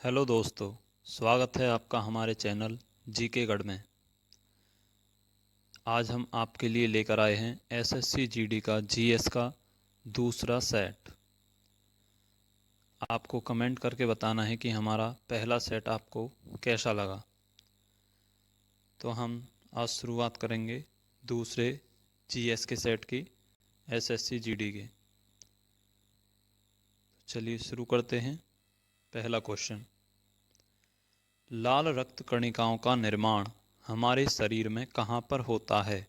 Hello दोस्तों, स्वागत है आपका हमारे चैनल जीके गढ़ में। आज हम आपके लिए लेकर आए हैं एसएससी जीडी का जीएस का दूसरा सेट। आपको कमेंट करके बताना है कि हमारा पहला सेट आपको कैसा लगा। तो हम आज शुरुआत करेंगे दूसरे जीएस के सेट की, एसएससी जीडी के। चलिए शुरू करते हैं। पहला क्वेश्चन, लाल रक्त कणिकाओं का निर्माण हमारे शरीर में कहाँ पर होता है?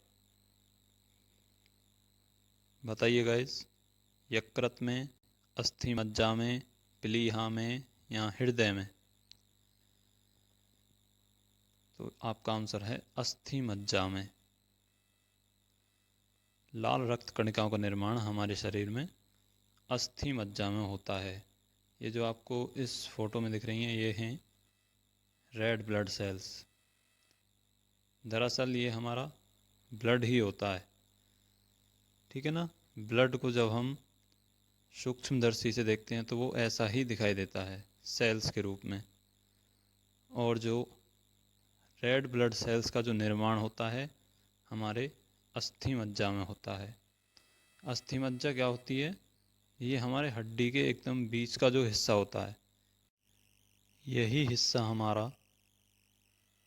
बताइए गाइस। यकृत में, अस्थि मज्जा में, प्लीहा में या हृदय में? तो आपका आंसर है अस्थि मज्जा में। लाल रक्त कणिकाओं का निर्माण हमारे शरीर में अस्थि मज्जा में होता है। ये जो आपको इस फोटो में दिख रही हैं, ये हैं रेड ब्लड सेल्स। दरअसल ये हमारा ब्लड ही होता है, ठीक है ना। ब्लड को जब हम सूक्ष्मदर्शी से देखते हैं तो वो ऐसा ही दिखाई देता है, सेल्स के रूप में। और जो रेड ब्लड सेल्स का जो निर्माण होता है हमारे अस्थि मज्जा में होता है। अस्थि मज्जा क्या होती है? ये हमारे हड्डी के एकदम बीच का जो हिस्सा होता है, यही हिस्सा हमारा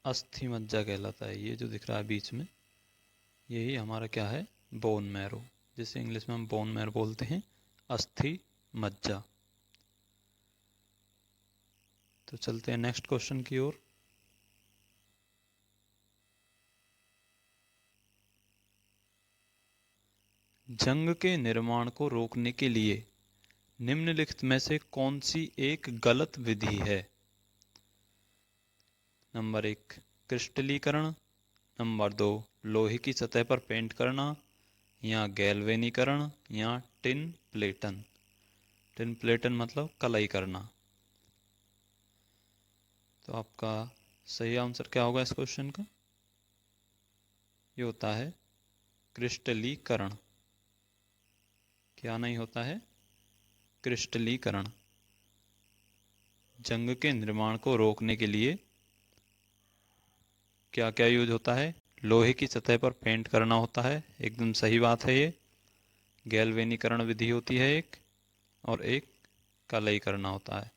अस्थि मज्जा कहलाता है। ये जो दिख रहा है बीच में, यही हमारा क्या है? बोन मैरो, जिसे इंग्लिश में हम बोन मैरो बोलते हैं, अस्थि मज्जा। तो चलते हैं नेक्स्ट क्वेश्चन की ओर। जंग के निर्माण को रोकने के लिए निम्नलिखित में से कौन सी एक गलत विधि है? नंबर 1, क्रिस्टलीकरण। नंबर 2, लोहे की सतह पर पेंट करना, या गैल्वेनीकरण, या टिन प्लेटन। टिन प्लेटन मतलब कलई करना। तो आपका सही आंसर क्या होगा इस क्वेश्चन का? ये होता है क्रिस्टलीकरण। क्या नहीं होता है? क्रिस्टलीकरण। जंग के निर्माण को रोकने के लिए क्या क्या यूज होता है? लोहे की सतह पर पेंट करना होता है, एकदम सही बात है ये। गैल्वेनीकरण विधि होती है एक, और एक कलई करना होता है,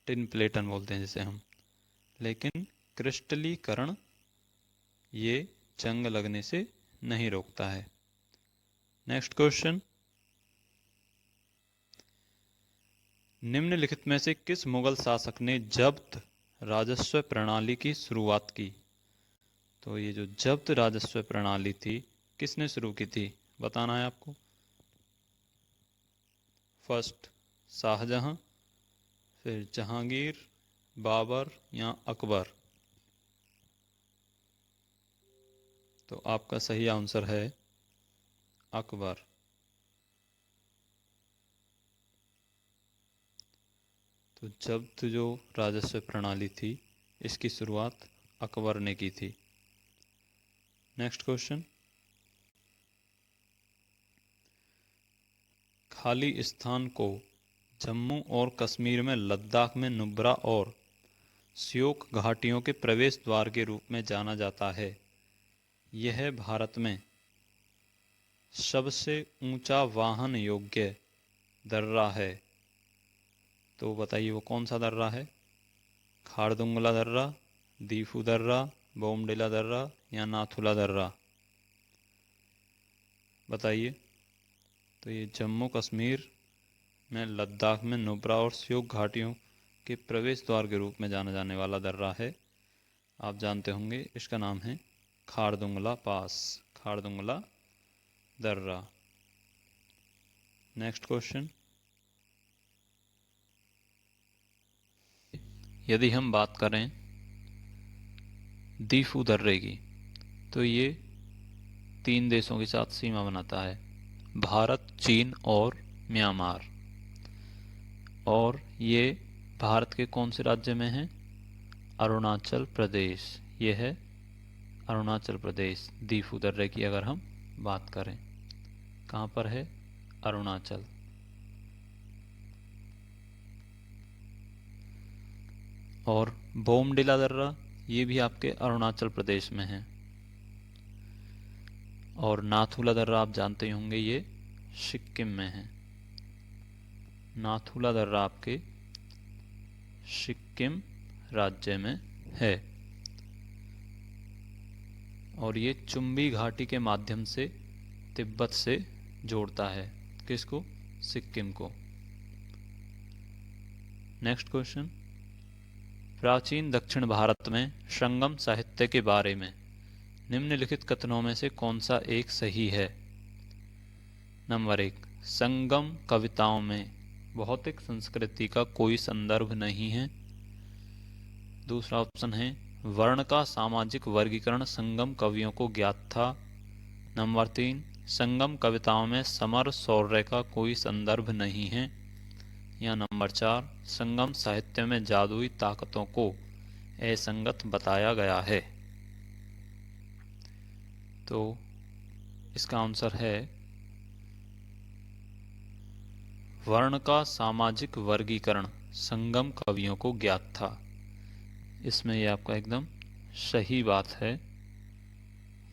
टिन प्लेटन बोलते हैं जिसे हम। लेकिन क्रिस्टलीकरण ये जंग लगने से नहीं रोकता है। नेक्स्ट क्वेश्चन, निम्नलिखित में से किस मुगल शासक ने जब्त राजस्व प्रणाली की शुरुआत की? तो ये जो जब्त राजस्व प्रणाली थी, किसने शुरू की थी बताना है आपको। फर्स्ट शाहजहां, फिर जहांगीर, बाबर या अकबर? तो आपका सही आंसर है अकबर। तो जब्त जो राजस्व प्रणाली थी, इसकी शुरुआत अकबर ने की थी। नेक्स्ट क्वेश्चन, खाली स्थान को जम्मू और कश्मीर में लद्दाख में नुब्रा और स्योक घाटियों के प्रवेश द्वार के रूप में जाना जाता है। यह भारत में सबसे ऊंचा वाहन योग्य दर्रा है। तो बताइए वो कौन सा दर्रा है? खारदुंगला दर्रा, दीफू दर्रा, बोमडिला दर्रा या नाथुला दर्रा? बताइए। तो ये जम्मू कश्मीर में लद्दाख में नुब्रा और स्योक घाटियों के प्रवेश द्वार के रूप में जाना जाने वाला दर्रा है। आप जानते होंगे इसका नाम है खारदुंगला पास, खारदुंगला दर्रा। नेक्स्ट क्वेश्चन, यदि हम बात करें दीफू दर्रे की, तो ये 3 देशों के साथ सीमा बनाता है, भारत, चीन और म्यांमार। और ये भारत के कौन से राज्य में है? अरुणाचल प्रदेश। ये है अरुणाचल प्रदेश। दीफू दर्रे की अगर हम बात करें, कहाँ पर है? अरुणाचल। और बोमडिला दर्रा ये भी आपके अरुणाचल प्रदेश में है। और नाथुला दर्रा आप जानते ही होंगे, ये सिक्किम में है। नाथुला दर्रा आपके सिक्किम राज्य में है और ये चुम्बी घाटी के माध्यम से तिब्बत से जोड़ता है। किसको? सिक्किम को। नेक्स्ट क्वेश्चन, प्राचीन दक्षिण भारत में संगम साहित्य के बारे में निम्नलिखित कथनों में से कौन सा एक सही है? नंबर 1, संगम कविताओं में भौतिक संस्कृति का कोई संदर्भ नहीं है। दूसरा ऑप्शन है, वर्ण का सामाजिक वर्गीकरण संगम कवियों को ज्ञात था। नंबर 3, संगम कविताओं में समर शौर्य का कोई संदर्भ नहीं है। या नंबर 4, संगम साहित्य में जादुई ताकतों को असंगत बताया गया है। तो इसका आंसर है वर्ण का सामाजिक वर्गीकरण संगम कवियों को ज्ञात था। इसमें ये आपका एकदम सही बात है,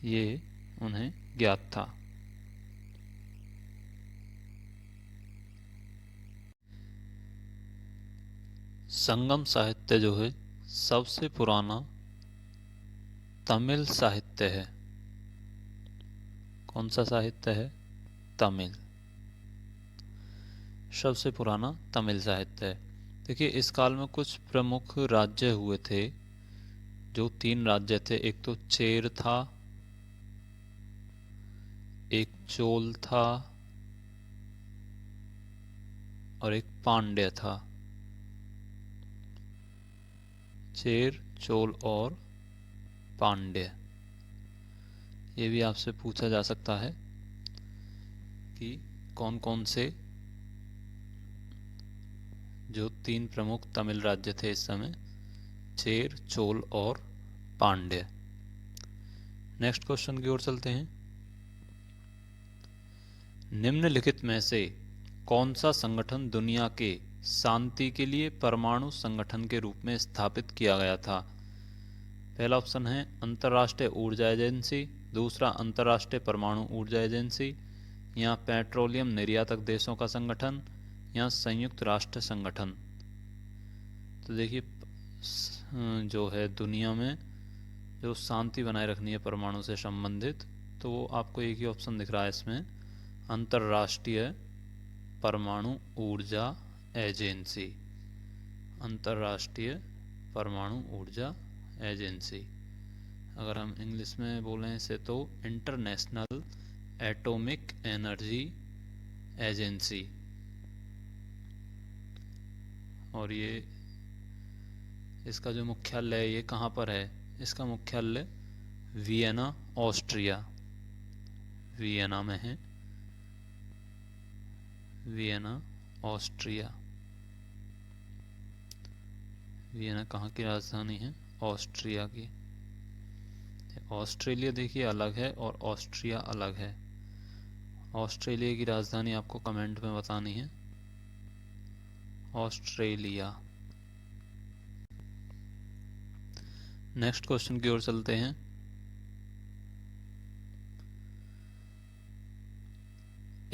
ये उन्हें ज्ञात था। संगम साहित्य जो है सबसे पुराना तमिल साहित्य है। कौन सा साहित्य है? तमिल। सबसे पुराना तमिल साहित्य है। देखिए, इस काल में कुछ प्रमुख राज्य हुए थे, जो 3 राज्य थे। एक तो चेर था, एक चोल था और एक पांड्य था। चेर, चोल और पांड्य। ये भी आपसे पूछा जा सकता है कि कौन कौन से जो 3 प्रमुख तमिल राज्य थे इस समय, चेर, चोल और पांड्य। नेक्स्ट क्वेश्चन की ओर चलते हैं। निम्नलिखित में से कौन सा संगठन दुनिया के शांति के लिए परमाणु संगठन के रूप में स्थापित किया गया था? पहला ऑप्शन है अंतर्राष्ट्रीय ऊर्जा एजेंसी, दूसरा अंतर्राष्ट्रीय परमाणु ऊर्जा एजेंसी, या पेट्रोलियम निर्यातक देशों का संगठन, या संयुक्त राष्ट्र संगठन। तो देखिए, जो है दुनिया में जो शांति बनाए रखनी है परमाणु से संबंधित, तो वो आपको एक ही ऑप्शन दिख रहा है इसमें, अंतर्राष्ट्रीय परमाणु ऊर्जा एजेंसी। अंतर्राष्ट्रीय परमाणु ऊर्जा एजेंसी। अगर हम इंग्लिश में बोलें इसे तो इंटरनेशनल एटॉमिक एनर्जी एजेंसी। और ये इसका जो मुख्यालय है ये कहाँ पर है? इसका मुख्यालय वियना, ऑस्ट्रिया, वियना में है। Vienna, Austria. वियना कहाँ की राजधानी है? ऑस्ट्रिया की। ऑस्ट्रेलिया देखिए अलग है और ऑस्ट्रिया अलग है। ऑस्ट्रेलिया की राजधानी आपको कमेंट में बतानी है। ऑस्ट्रेलिया। नेक्स्ट क्वेश्चन की ओर चलते हैं।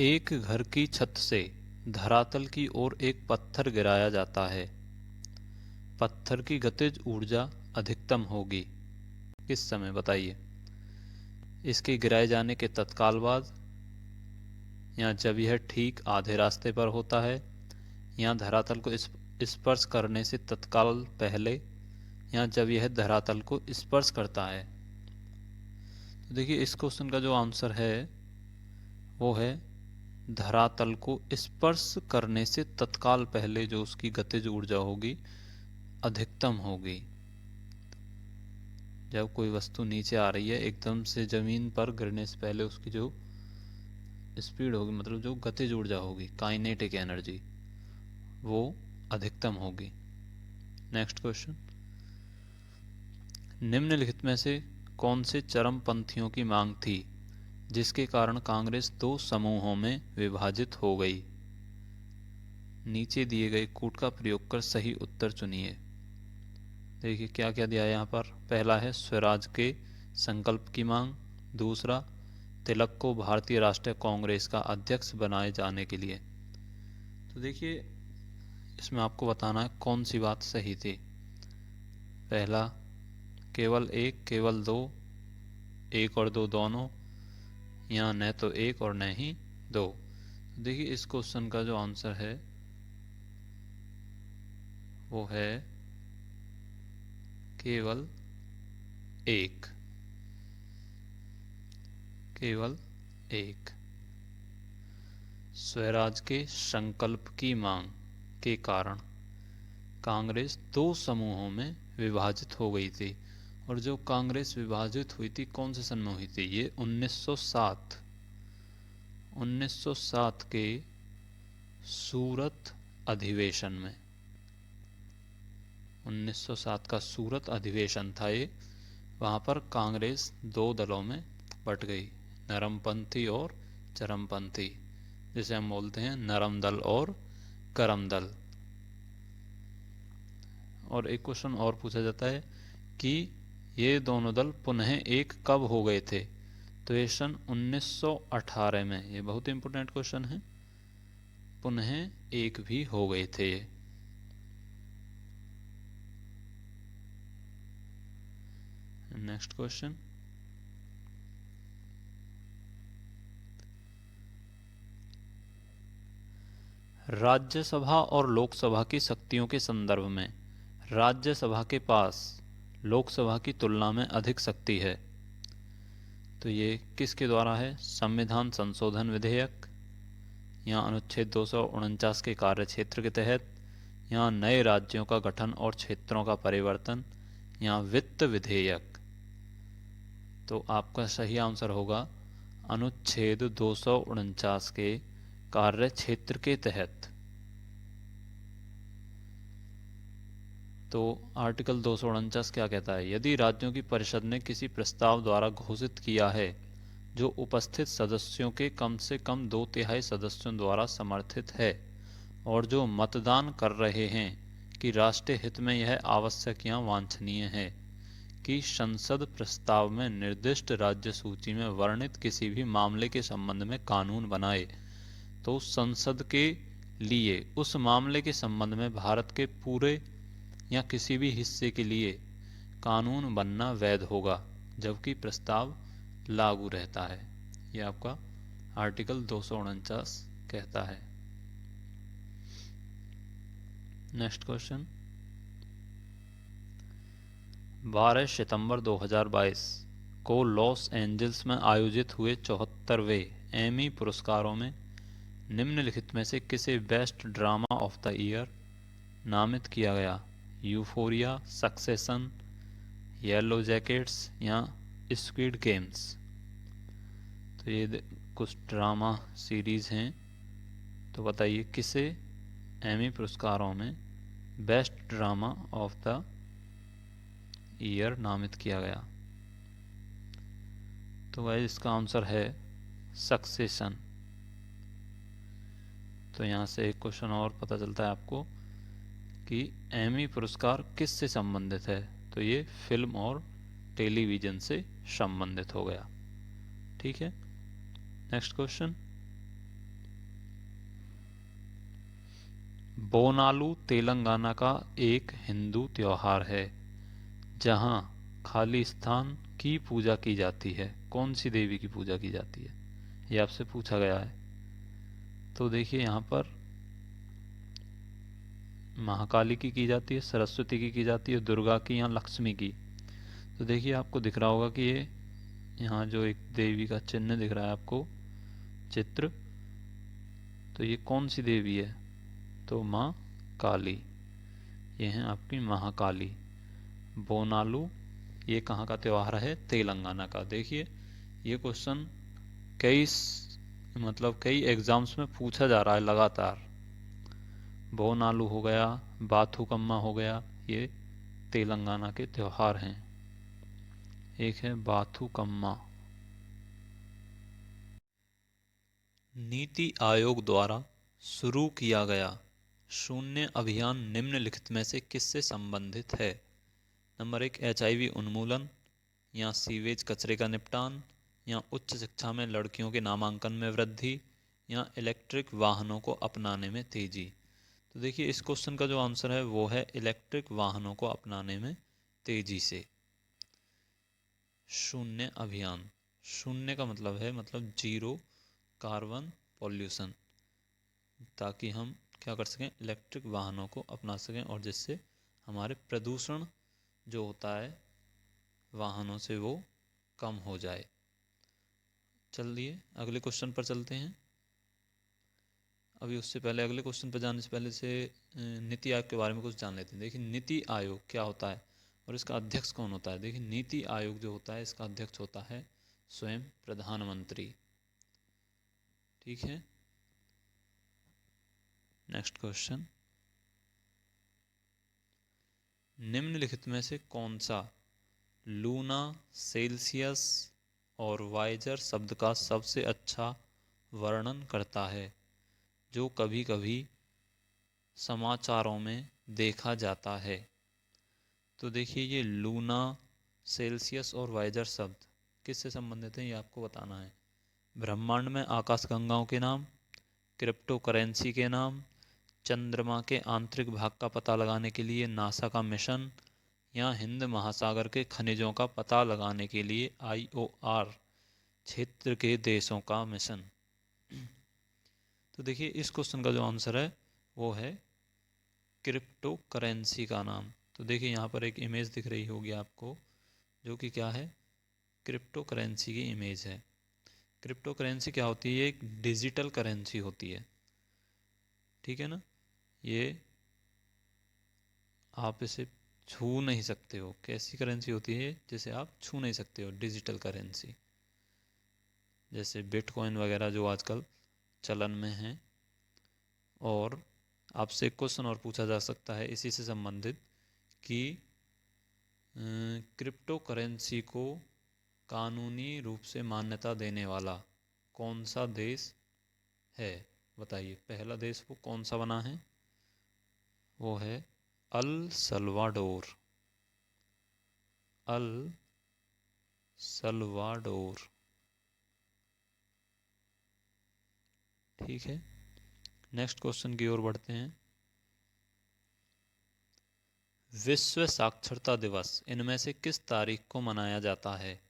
एक घर की छत से धरातल की ओर एक पत्थर गिराया जाता है। पत्थर की गतिज ऊर्जा अधिकतम होगी किस समय? बताइए। इसके गिराए जाने के तत्काल बाद, या जब यह ठीक आधे रास्ते पर होता है, या धरातल को स्पर्श करने से तत्काल पहले, या जब यह धरातल को स्पर्श करता है। तो देखिए, इस क्वेश्चन का जो आंसर है वो है धरातल को स्पर्श करने से तत्काल पहले जो उसकी गतिज ऊर्जा होगी अधिकतम होगी। जब कोई वस्तु नीचे आ रही है एकदम से जमीन पर गिरने से पहले, उसकी जो स्पीड होगी, मतलब जो गतिज ऊर्जा होगी, काइनेटिक एनर्जी, वो अधिकतम होगी। नेक्स्ट क्वेश्चन, निम्नलिखित में से कौन से चरमपंथियों की मांग थी जिसके कारण कांग्रेस 2 समूहों में विभाजित हो गई? नीचे दिए गए कूट का प्रयोग कर सही उत्तर चुनिए। देखिए क्या क्या दिया है यहाँ पर। पहला है स्वराज के संकल्प की मांग। दूसरा, तिलक को भारतीय राष्ट्रीय कांग्रेस का अध्यक्ष बनाए जाने के लिए। तो देखिए इसमें आपको बताना है कौन सी बात सही थी। पहला, केवल एक, केवल दो, एक और दो दोनों, या न तो एक और न ही दो। तो देखिए इस क्वेश्चन का जो आंसर है वो है केवल एक, केवल एक। स्वराज के संकल्प की मांग के कारण कांग्रेस दो समूहों में विभाजित हो गई थी। और जो कांग्रेस विभाजित हुई थी कौन से सन में हुई थी? ये 1907 के सूरत अधिवेशन में। 1907 का सूरत अधिवेशन था ये। वहाँ पर कांग्रेस दो दलों में बट गई, नरमपंथी और चरमपंथी, जिसे हम बोलते हैं नरम दल और गरम दल। और एक क्वेश्चन और पूछा जाता है कि ये दोनों दल पुनः एक कब हो गए थे? तो ये सन 1918 में। ये बहुत इंपॉर्टेंट क्वेश्चन है। पुनः एक भी हो गए थे ये। नेक्स्ट क्वेश्चन, राज्यसभा और लोकसभा की शक्तियों के संदर्भ में राज्यसभा के पास लोकसभा की तुलना में अधिक शक्ति है। तो ये किसके द्वारा है? संविधान संशोधन विधेयक, या अनुच्छेद 249 के कार्यक्षेत्र के तहत, या नए राज्यों का गठन और क्षेत्रों का परिवर्तन, या वित्त विधेयक। तो आपका सही आंसर होगा अनुच्छेद 249 के कार्य क्षेत्र के तहत। तो आर्टिकल 249 क्या कहता है? यदि राज्यों की परिषद ने किसी प्रस्ताव द्वारा घोषित किया है जो उपस्थित सदस्यों के कम से कम 2/3 सदस्यों द्वारा समर्थित है और जो मतदान कर रहे हैं कि राष्ट्रीय हित में यह आवश्यक या वांछनीय है कि संसद प्रस्ताव में निर्दिष्ट राज्य सूची में वर्णित किसी भी मामले के संबंध में कानून बनाए, तो संसद के लिए उस मामले के संबंध में भारत के पूरे या किसी भी हिस्से के लिए कानून बनना वैध होगा, जबकि प्रस्ताव लागू रहता है। यह आपका आर्टिकल 249 कहता है। नेक्स्ट क्वेश्चन, 12 सितंबर 2022 को लॉस एंजल्स में आयोजित हुए 74वें एमी पुरस्कारों में निम्नलिखित में से किसे best drama of the year नामित किया गया? यूफोरिया, सक्सेशन, येलो जैकेट्स, या स्क्विड गेम्स। तो ये कुछ ड्रामा सीरीज हैं। तो बताइए किसे एमी पुरस्कारों में best drama of the year नामित किया गया? तो भाई इसका आंसर है सक्सेशन। तो यहाँ से एक क्वेश्चन और पता चलता है आपको कि एमी पुरस्कार किस से संबंधित है? तो ये फिल्म और टेलीविज़न से संबंधित हो गया। ठीक है। नेक्स्ट क्वेश्चन, बोनालू तेलंगाना का एक हिंदू त्योहार है जहां खाली स्थान की पूजा की जाती है। कौन सी देवी की पूजा की जाती है? ये आपसे पूछा गया है। तो देखिए यहाँ पर महाकाली की जाती है, सरस्वती की जाती है, दुर्गा की या लक्ष्मी की। तो देखिए आपको दिख रहा होगा कि ये यहाँ जो एक देवी का चिन्ह दिख रहा है आपको, चित्र, तो ये कौन सी देवी है? तो माँ काली। ये हैं आपकी महाकाली। बोनालू ये कहाँ का त्यौहार है? तेलंगाना का। देखिए ये क्वेश्चन कई एग्जाम्स में पूछा जा रहा है लगातार। बोनालू हो गया, बाथुकम्मा हो गया, ये तेलंगाना के त्यौहार हैं। एक है बाथुकम्मा। नीति आयोग द्वारा शुरू किया गया शून्य अभियान निम्नलिखित में से किससे संबंधित है? नंबर 1 HIV उन्मूलन, या सीवेज कचरे का निपटान, या उच्च शिक्षा में लड़कियों के नामांकन में वृद्धि, या इलेक्ट्रिक वाहनों को अपनाने में तेजी। तो देखिए इस क्वेश्चन का जो आंसर है वो है इलेक्ट्रिक वाहनों को अपनाने में तेजी से। शून्य अभियान, शून्य का मतलब है मतलब जीरो कार्बन पॉल्यूशन, ताकि हम क्या कर सकें, इलेक्ट्रिक वाहनों को अपना सकें और जिससे हमारे प्रदूषण जो होता है वाहनों से वो कम हो जाए। चलिए अगले क्वेश्चन पर चलते हैं। अभी उससे पहले अगले क्वेश्चन पर जाने से पहले से नीति आयोग के बारे में कुछ जान लेते हैं। देखिए नीति आयोग क्या होता है और इसका अध्यक्ष कौन होता है। देखिए नीति आयोग जो होता है इसका अध्यक्ष होता है स्वयं प्रधानमंत्री। ठीक है, नेक्स्ट क्वेश्चन, निम्नलिखित में से कौन सा लूना, सेल्सियस और वाइजर शब्द का सबसे अच्छा वर्णन करता है जो कभी कभी समाचारों में देखा जाता है। तो देखिए ये लूना, सेल्सियस और वाइजर शब्द किससे संबंधित हैं ये आपको बताना है। ब्रह्मांड में आकाशगंगाओं के नाम, क्रिप्टो करेंसी के नाम, चंद्रमा के आंतरिक भाग का पता लगाने के लिए नासा का मिशन, या हिंद महासागर के खनिजों का पता लगाने के लिए IOR क्षेत्र के देशों का मिशन। तो देखिए इस क्वेश्चन का जो आंसर है वो है क्रिप्टो करेंसी का नाम। तो देखिए यहाँ पर एक इमेज दिख रही होगी आपको जो कि क्या है, क्रिप्टो करेंसी की इमेज है। क्रिप्टो करेंसी क्या होती है, एक डिजिटल करेंसी होती है। ठीक है ना, ये आप इसे छू नहीं सकते हो। कैसी करेंसी होती है जिसे आप छू नहीं सकते हो, डिजिटल करेंसी, जैसे बिटकॉइन वगैरह जो आजकल चलन में हैं। और आपसे एक क्वेश्चन और पूछा जा सकता है इसी से संबंधित कि क्रिप्टो करेंसी को कानूनी रूप से मान्यता देने वाला कौन सा देश है, बताइए। पहला देश वो कौन सा बना है, वो है अल सल्वाडोर। El Salvador. ठीक है, नेक्स्ट क्वेश्चन की ओर बढ़ते हैं। विश्व साक्षरता दिवस इनमें से किस तारीख को मनाया जाता है।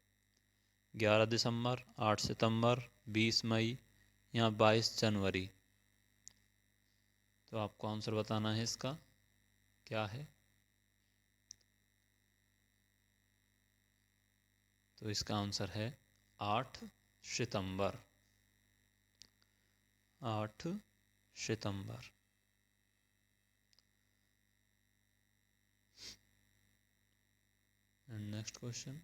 11 दिसंबर, 8 सितंबर, 20 मई या 22 जनवरी। तो आपको आंसर बताना है इसका क्या है। तो इसका आंसर है 8 सितंबर। 8 सितंबर। नेक्स्ट क्वेश्चन,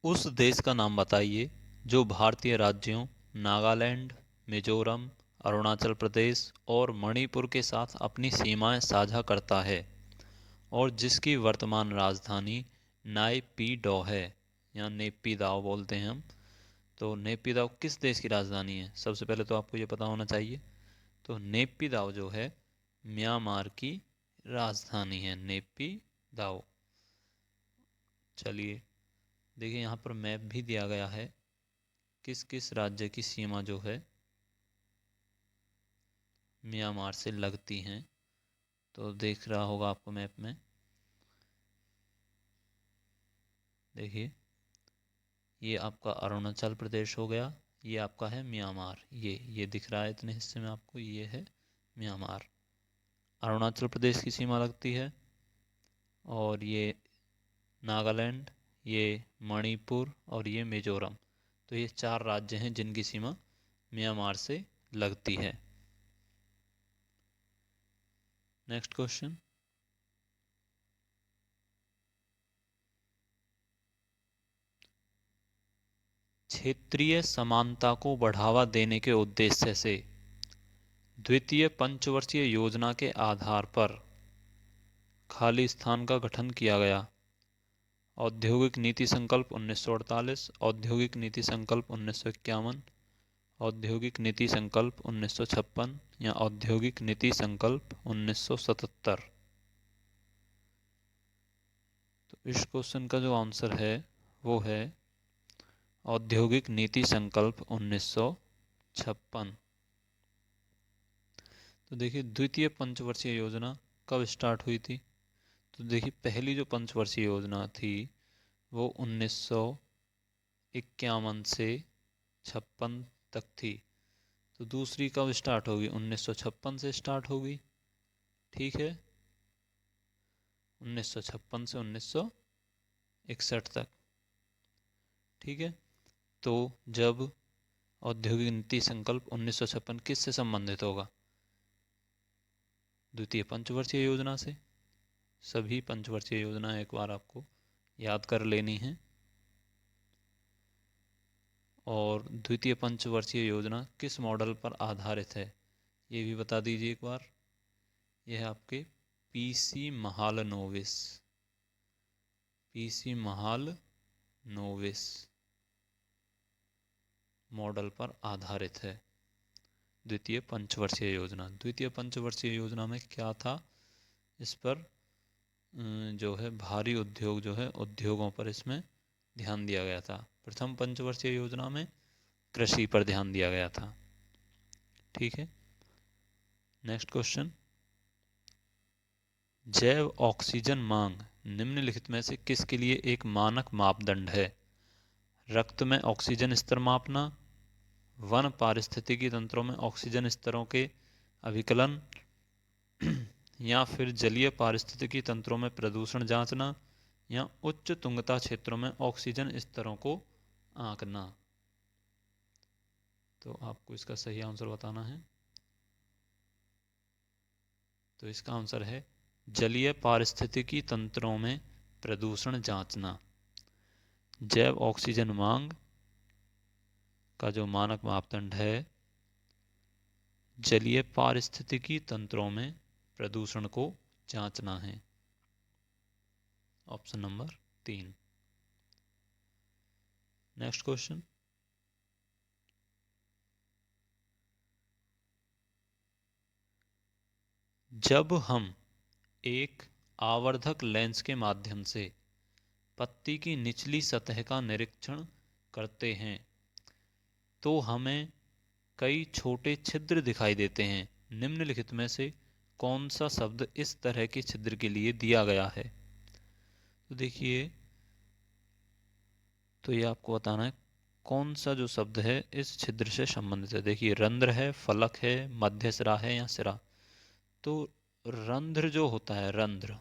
उस देश का नाम बताइए जो भारतीय राज्यों नागालैंड, मिजोरम, अरुणाचल प्रदेश और मणिपुर के साथ अपनी सीमाएं साझा करता है और जिसकी वर्तमान राजधानी नायपीडॉ है, या नेपीदाव बोलते हैं हम। तो नेपीदाव किस देश की राजधानी है, सबसे पहले तो आपको ये पता होना चाहिए। तो नेपीदाव जो है म्यांमार की राजधानी है, नेपीदाव। चलिए देखिए यहाँ पर मैप भी दिया गया है किस किस राज्य की सीमा जो है म्यांमार से लगती हैं। तो देख रहा होगा आपको मैप में, देखिए ये आपका अरुणाचल प्रदेश हो गया, ये आपका है म्यांमार, ये दिख रहा है इतने हिस्से में आपको, ये है म्यांमार। अरुणाचल प्रदेश की सीमा लगती है और ये नागालैंड, ये मणिपुर और ये मिजोरम। तो ये 4 राज्य हैं जिनकी सीमा म्यांमार से लगती है। नेक्स्ट क्वेश्चन, क्षेत्रीय समानता को बढ़ावा देने के उद्देश्य से द्वितीय पंचवर्षीय योजना के आधार पर खाली स्थान का गठन किया गया। औद्योगिक नीति संकल्प 1948, औद्योगिक नीति संकल्प 1951, औद्योगिक नीति संकल्प 1956 या औद्योगिक नीति संकल्प 1977। तो इस क्वेश्चन का जो आंसर है वो है औद्योगिक नीति संकल्प 1956। तो देखिए द्वितीय पंचवर्षीय योजना कब स्टार्ट हुई थी? तो देखिए पहली जो पंचवर्षीय योजना थी वो 1951 से 56 तक थी। तो दूसरी कब स्टार्ट होगी? 1956 से स्टार्ट होगी। ठीक है, 1956 से 1961 तक। ठीक है, तो जब औद्योगिक नीति संकल्प 1956 किससे संबंधित होगा? द्वितीय पंचवर्षीय योजना से। सभी पंचवर्षीय योजना एक बार आपको याद कर लेनी है। और द्वितीय पंचवर्षीय योजना किस मॉडल पर आधारित है ये भी बता दीजिए एक बार। यह है आपके PC Mahalanobis, PC Mahalanobis model पर आधारित है द्वितीय पंचवर्षीय योजना। द्वितीय पंचवर्षीय योजना में क्या था? इस पर जो है भारी उद्योग जो है उद्योगों पर इसमें ध्यान दिया गया था। प्रथम पंचवर्षीय योजना में कृषि पर ध्यान दिया गया था। ठीक है, नेक्स्ट क्वेश्चन। जैव ऑक्सीजन मांग निम्नलिखित में से किसके लिए एक मानक मापदंड है? रक्त में ऑक्सीजन स्तर मापना, वन पारिस्थितिकी तंत्रों में ऑक्सीजन स्तरों के अभिकलन या फिर जलीय पारिस्थितिकी तंत्रों में प्रदूषण जांचना, या उच्च तुंगता क्षेत्रों में ऑक्सीजन स्तरों को आंकना। तो आपको इसका सही आंसर बताना है। तो इसका आंसर है जलीय पारिस्थितिकी तंत्रों में प्रदूषण जांचना। जैव ऑक्सीजन मांग का जो मानक मापदंड है जलीय पारिस्थितिकी तंत्रों में प्रदूषण को जांचना है। Option number 3। Next question. जब हम एक आवर्धक लेंस के माध्यम से पत्ती की निचली सतह का निरीक्षण करते हैं तो हमें कई छोटे छिद्र दिखाई देते हैं। निम्नलिखित में से कौन सा शब्द इस तरह के छिद्र के लिए दिया गया है? तो देखिए, तो ये आपको बताना है कौन सा जो शब्द है इस छिद्र से संबंधित है। देखिए, रंध्र है, फलक है, मध्य सिरा है या सिरा। तो रंध्र जो होता है, रंध्र,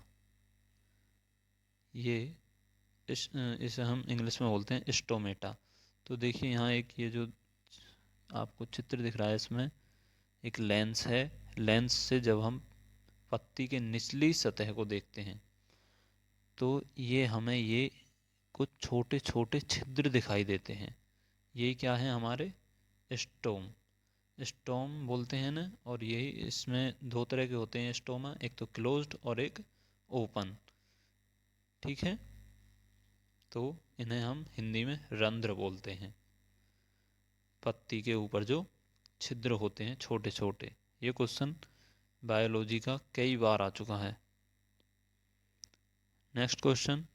ये इसे हम इंग्लिश में बोलते हैं स्टोमेटा। तो देखिए यहाँ एक ये जो आपको चित्र दिख रहा है इसमें एक लेंस है। लेंस से जब हम पत्ती के निचली सतह को देखते हैं तो ये हमें ये कुछ छोटे छोटे छिद्र दिखाई देते हैं। ये क्या है? हमारे स्टोम, स्टोम बोलते हैं ना। और यही इसमें दो तरह के होते हैं स्टोमा, एक तो क्लोज्ड और एक ओपन। ठीक है, तो इन्हें हम हिंदी में रंध्र बोलते हैं। पत्ती के ऊपर जो छिद्र होते हैं छोटे छोटे। ये क्वेश्चन बायोलॉजी का कई बार आ चुका है। Next question.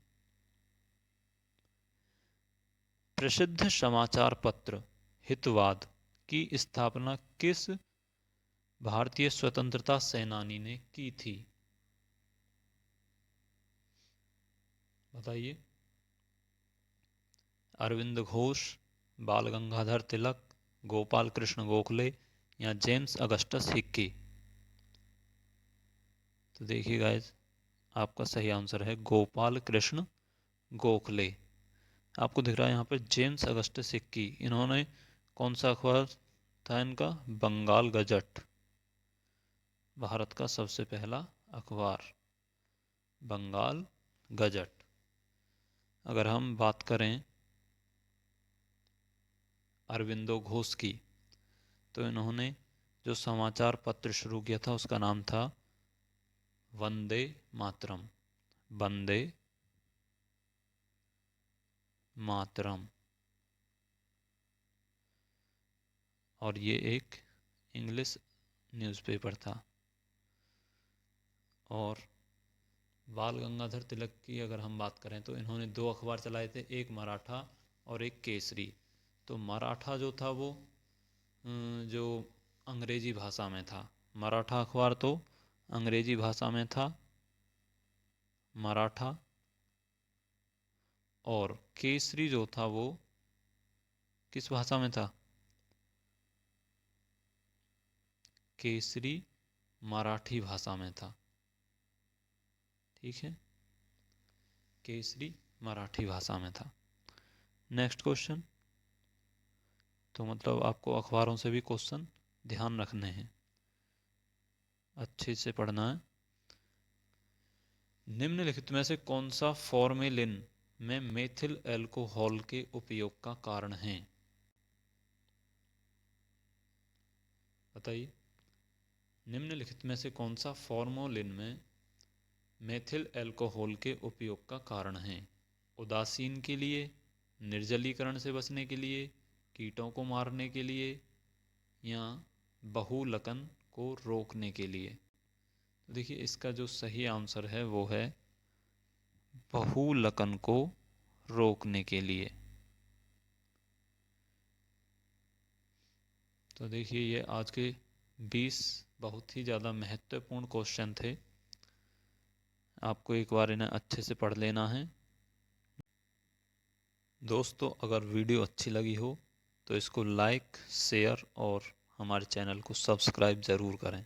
प्रसिद्ध समाचार पत्र हितवाद की स्थापना किस भारतीय स्वतंत्रता सेनानी ने की थी? बताइए। अरविंद घोष, बाल गंगाधर तिलक, गोपाल कृष्ण गोखले या जेम्स अगस्टस हिक्की। तो देखिए गाइस, आपका सही आंसर है गोपाल कृष्ण गोखले। आपको दिख रहा है यहाँ पे जेम्स अगस्टस हिक्की। इन्होंने कौन सा अखबार था इनका? बंगाल गजट, भारत का सबसे पहला अखबार बंगाल गजट। अगर हम बात करें अरविंदो घोष की, तो इन्होंने जो समाचार पत्र शुरू किया था उसका नाम था वंदे मातरम, वंदे मातरम। और ये एक इंग्लिश न्यूज़पेपर था। और बाल गंगाधर तिलक की अगर हम बात करें तो इन्होंने 2 अखबार चलाए थे, एक मराठा और एक केसरी। तो मराठा जो था वो जो अंग्रेजी भाषा में था, मराठा अखबार तो अंग्रेजी भाषा में था, मराठा। और केसरी जो था वो किस भाषा में था? केसरी मराठी भाषा में था। ठीक है, केसरी मराठी भाषा में था। Next question. तो मतलब आपको अखबारों से भी क्वेश्चन ध्यान रखने हैं, अच्छे से पढ़ना है। निम्नलिखित में से कौन सा फॉर्मेलिन में मेथिल अल्कोहल के उपयोग का कारण है? बताइए, निम्नलिखित में से कौन सा फॉर्मेलिन में मेथिल अल्कोहल के उपयोग का कारण है? उदासीन के लिए, निर्जलीकरण से बचने के लिए, कीटों को मारने के लिए, या बहुलकन को रोकने के लिए? तो देखिए, इसका जो सही आंसर है वो है बहुलकन को रोकने के लिए। तो देखिए, ये आज के 20 बहुत ही ज़्यादा महत्वपूर्ण क्वेश्चन थे। आपको एक बार इन्हें अच्छे से पढ़ लेना है। दोस्तों, अगर वीडियो अच्छी लगी हो तो इसको लाइक, शेयर और हमारे चैनल को सब्सक्राइब ज़रूर करें।